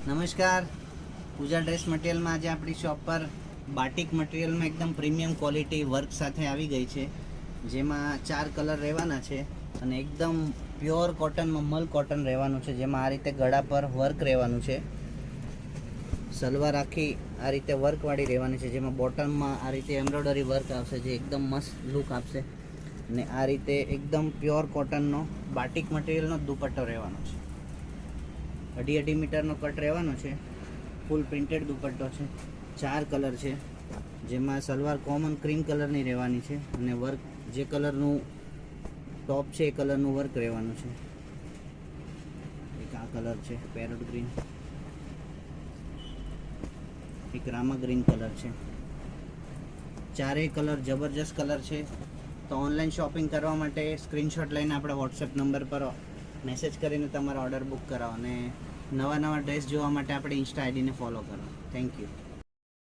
નમસ્કાર, પૂજા ડ્રેસ મટીરિયલમાં આજે આપણી શોપ પર બાટિક મટીરિયલમાં એકદમ પ્રીમિયમ ક્વોલિટી વર્ક સાથે આવી ગઈ છે, જેમાં 4 કલર રહેવાના છે અને એકદમ પ્યોર કોટનમાં મલ કોટન રહેવાનું છે, જેમાં આ રીતે ગળા પર વર્ક રહેવાનું છે. સલવાર આખી આ રીતે વર્કવાળી રહેવાની છે, જેમાં બોટમમાં આ રીતે એમ્બ્રોઇડરી વર્ક આવશે, જે એકદમ મસ્ત લુક આપશે. અને આ રીતે એકદમ પ્યોર કોટનનો બાટિક મટીરિયલનો દુપટ્ટો રહેવાનો છે. 2.5 મીટરનો કટ રહેવાનો છે. ફૂલ પ્રિન્ટેડ દુપટ્ટો છે. 4 કલર છે, જેમાં સલવાર કોમન ક્રીમ કલરની રહેવાની છે અને વર્ક જે કલરનું ટોપ છે એ કલરનું વર્ક રહેવાનું છે. એક આ કલર છે પેરોટ ગ્રીન, એક રામા ગ્રીન કલર છે. ચારેય કલર જબરજસ્ત કલર છે. તો ઓનલાઈન શોપિંગ કરવા માટે સ્ક્રીનશોટ લઈને આપણે વોટ્સએપ નંબર પર મેસેજ કરીને તમારો ઓર્ડર બુક કરાવો અને નવા ડ્રેસ જોવા માટે આપણે ઇન્સ્ટા આઈડીને ફોલો કરો. Thank you.